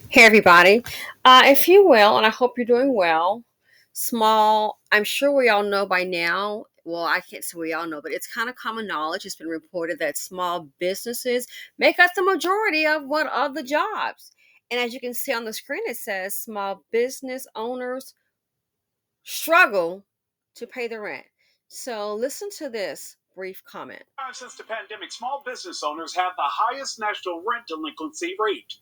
Hey, everybody. If you will, and I hope you're doing well, I'm sure we all know by now. Well, I can't say we all know, but it's kind of common knowledge. It's been reported that small businesses make up the majority of the jobs. And as you can see on the screen, it says small business owners struggle to pay the rent. So listen to this brief comment. Since the pandemic, small business owners have the highest national rent delinquency rate.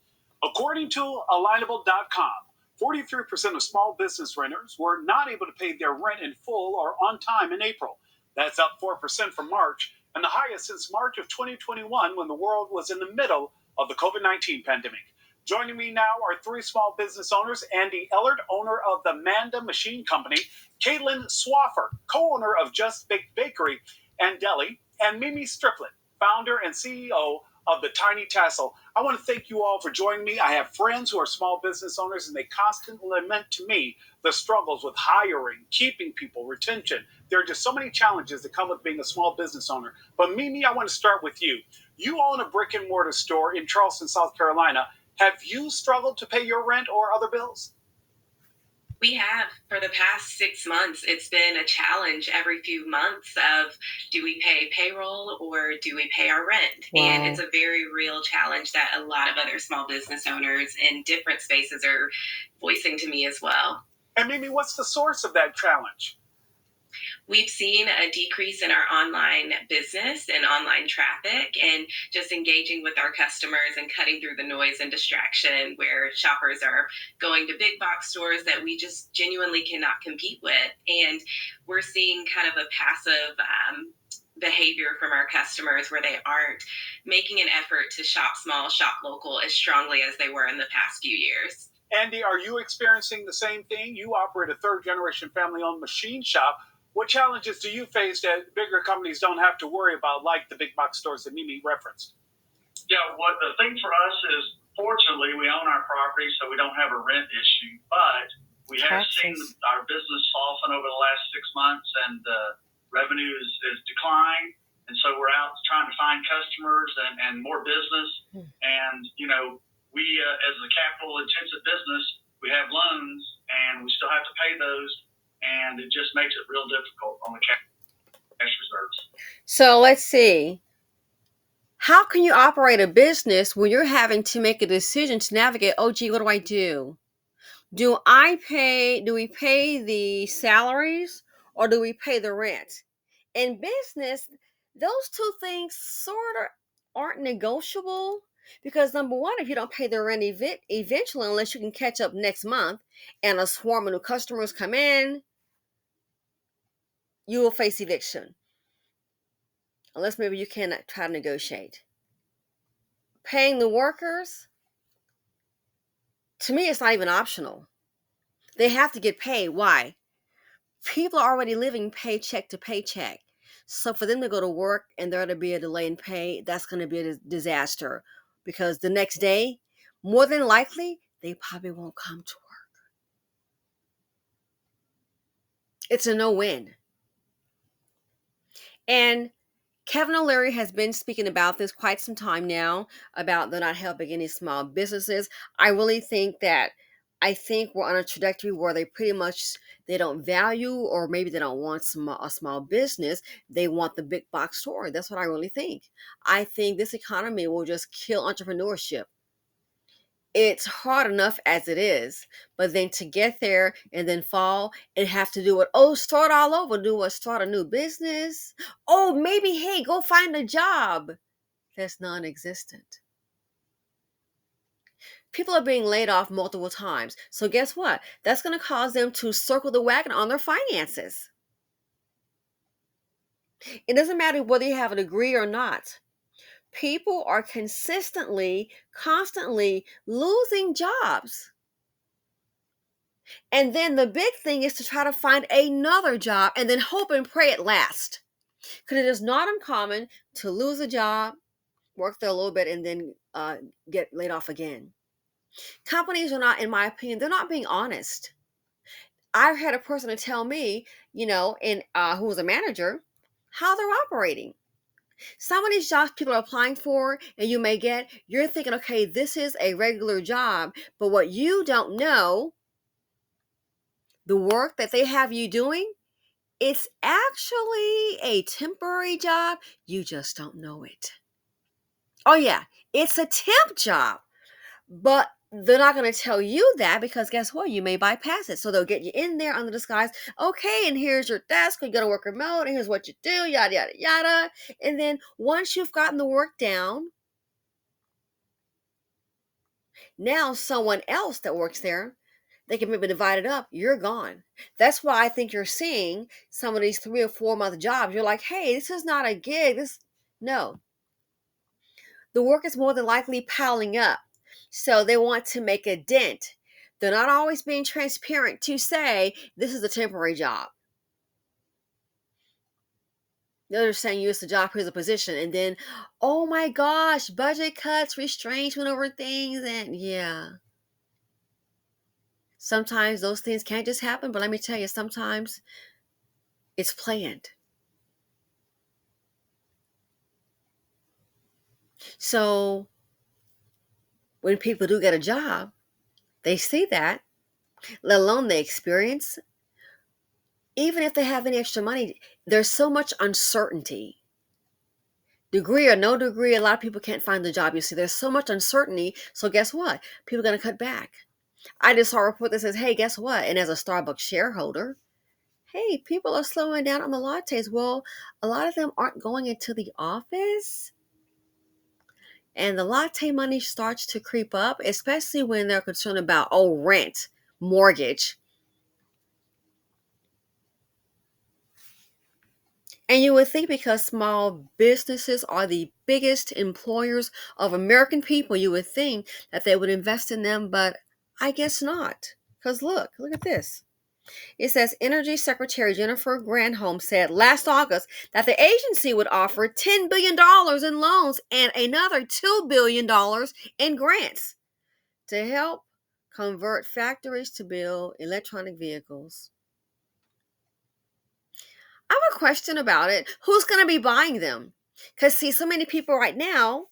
According to alignable.com, 43% of small business renters were not able to pay their rent in full or on time in April. That's up 4% from March and the highest since March of 2021 when the world was in the middle of the COVID 19 pandemic. Joining me now are three small business owners: Andy Ellard, owner of the Manda Machine Company; Caitlin Swaffer, co owner of Just Baked Bakery and Deli; and Mimi Strickland, founder and CEO of the Tiny Tassel. I want to thank you all for joining me. I have friends who are small business owners, and they constantly lament to me the struggles with hiring, keeping people, retention. There are just so many challenges that come with being a small business owner. But Mimi, I want to start with you. You own a brick and mortar store in Charleston, South Carolina. Have you struggled to pay your rent or other bills? We have for the past 6 months. It's been a challenge every few months of, do we pay payroll or do we pay our rent? Wow. And it's a very real challenge that a lot of other small business owners in different spaces are voicing to me as well. And Mimi, what's the source of that challenge? We've seen a decrease in our online business and online traffic, and just engaging with our customers and cutting through the noise and distraction where shoppers are going to big box stores that we just genuinely cannot compete with. And we're seeing kind of a passive behavior from our customers where they aren't making an effort to shop small, shop local as strongly as they were in the past few years. Andy, are you experiencing the same thing? You operate a third generation family owned machine shop. What challenges do you face that bigger companies don't have to worry about, like the big box stores that Mimi referenced? Yeah, what the thing for us is, fortunately, we own our property, so we don't have a rent issue. But we have seen our business soften over the last 6 months, and revenue is declined. And so we're out trying to find customers and more business. And, we, as a capital intensive business, we have loans and we still have to pay those. And it just makes it real difficult on the cash reserves. So let's see. How can you operate a business when you're having to make a decision to navigate? Oh, gee, what do I do? Do we pay the salaries or do we pay the rent? In business, those two things sort of aren't negotiable because number one, if you don't pay the rent eventually, unless you can catch up next month and a swarm of new customers come in, you will face eviction. Unless maybe you can try to negotiate. Paying the workers, to me, it's not even optional. They have to get paid. Why? People are already living paycheck to paycheck. So for them to go to work and there to be a delay in pay, that's going to be a disaster because the next day, more than likely, they probably won't come to work. It's a no-win. And Kevin O'Leary has been speaking about this quite some time now, about they're not helping any small businesses. I really think that I think we're on a trajectory where they don't value, or maybe they don't want a small business. They want the big box store. That's what I really think. I think this economy will just kill entrepreneurship. It's hard enough as it is, but then to get there and then fall and have to do it, start all over, start a new business. Oh, maybe, hey, go find a job. That's non existent. People are being laid off multiple times. So, guess what? That's going to cause them to circle the wagon on their finances. It doesn't matter whether you have a degree or not. People are constantly losing jobs. And then the big thing is to try to find another job and then hope and pray it lasts. Because it is not uncommon to lose a job, work there a little bit, and then get laid off again. Companies are not, in my opinion, they're not being honest. I've had a person to tell me, who was a manager, how they're operating. Some of these jobs people are applying for and you may get, you're thinking, okay, this is a regular job, but what you don't know, the work that they have you doing, it's actually a temporary job. You just don't know it. Oh, yeah, it's a temp job, but they're not going to tell you that because guess what? You may bypass it. So they'll get you in there under disguise. Okay, and here's your desk. You're going to work remote, and here's what you do, yada, yada, yada. And then once you've gotten the work down, now someone else that works there, they can maybe divide it up. You're gone. That's why I think you're seeing some of these 3 or 4 month jobs. You're like, hey, this is not a gig. No, the work is more than likely piling up. So they want to make a dent. They're not always being transparent to say this is a temporary job. They're saying you it's a job, here's a position, and then, oh my gosh, budget cuts, restraints over things, and yeah. Sometimes those things can't just happen, but let me tell you, sometimes it's planned. So when people do get a job, they see that, let alone the experience. Even if they have any extra money, there's so much uncertainty. Degree or no degree, a lot of people can't find the job. You see, there's so much uncertainty. So guess what? People are going to cut back. I just saw a report that says, hey, guess what? And as a Starbucks shareholder, hey, people are slowing down on the lattes. Well, a lot of them aren't going into the office. And the latte money starts to creep up, especially when they're concerned about, rent, mortgage. And you would think because small businesses are the biggest employers of American people, you would think that they would invest in them, but I guess not. Because look at this. It says Energy Secretary Jennifer Granholm said last August that the agency would offer $10 billion in loans and another $2 billion in grants to help convert factories to build electronic vehicles. I have a question about it. Who's going to be buying them? Because, see, so many people right now,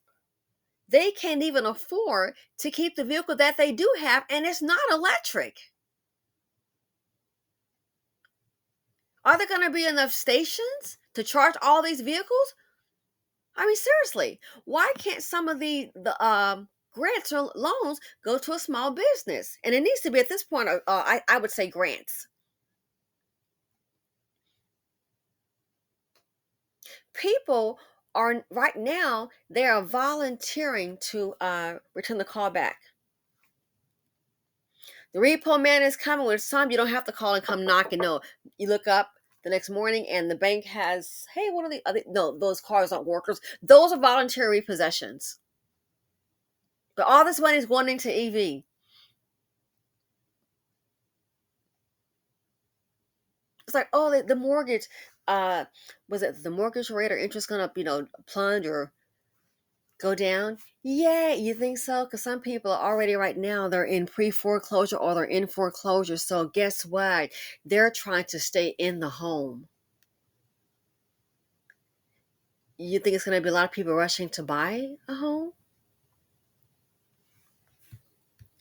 they can't even afford to keep the vehicle that they do have, and it's not electric. Are there going to be enough stations to charge all these vehicles? I mean, seriously, why can't some of the grants or loans go to a small business? And it needs to be at this point, I would say grants. People are right now, they are volunteering to return the call back. The repo man is coming with some. You don't have to call and come knocking. No, you look up the next morning and the bank has, hey, one of the other, no, those cars aren't workers. Those are voluntary possessions. But all this money is going into EV. It's like, oh, the mortgage, was it the mortgage rate or interest going to, plunge or go down? Yeah, you think so? Because some people are already right now, they're in pre-foreclosure or they're in foreclosure. So guess what? They're trying to stay in the home. You think it's going to be a lot of people rushing to buy a home?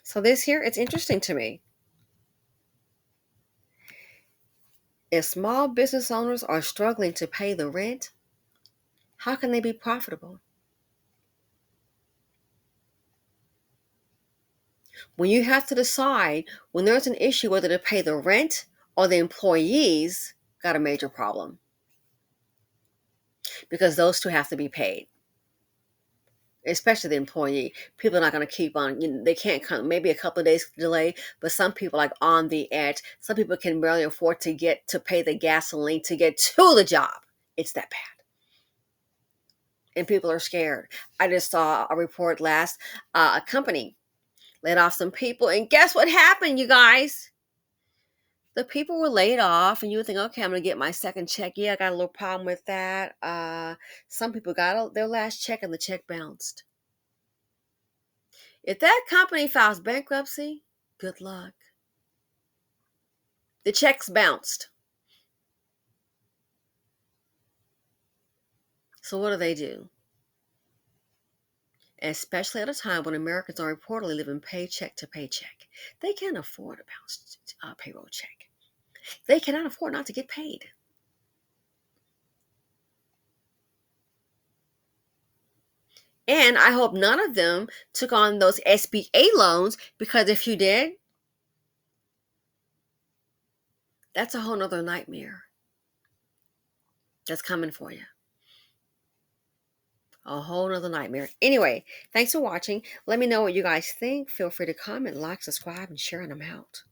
So this here, it's interesting to me. If small business owners are struggling to pay the rent, how can they be profitable? When you have to decide, when there's an issue whether to pay the rent or the employees, got a major problem. Because those two have to be paid. Especially the employee. People are not going to keep on, they can't come, maybe a couple of days delay, but some people like on the edge. Some people can barely afford to pay the gasoline to get to the job. It's that bad. And people are scared. I just saw a report last, a company laid off some people, and guess what happened, you guys? The people were laid off, and you would think, okay, I'm going to get my second check. Yeah, I got a little problem with that. Some people got their last check, and the check bounced. If that company files bankruptcy, good luck. The checks bounced. So what do? Especially at a time when Americans are reportedly living paycheck to paycheck. They can't afford a bounced payroll check. They cannot afford not to get paid. And I hope none of them took on those SBA loans, because if you did, that's a whole nother nightmare that's coming for you. A whole nother nightmare. Anyway, thanks for watching. Let me know what you guys think. Feel free to comment, like, subscribe, and share, and I'm out.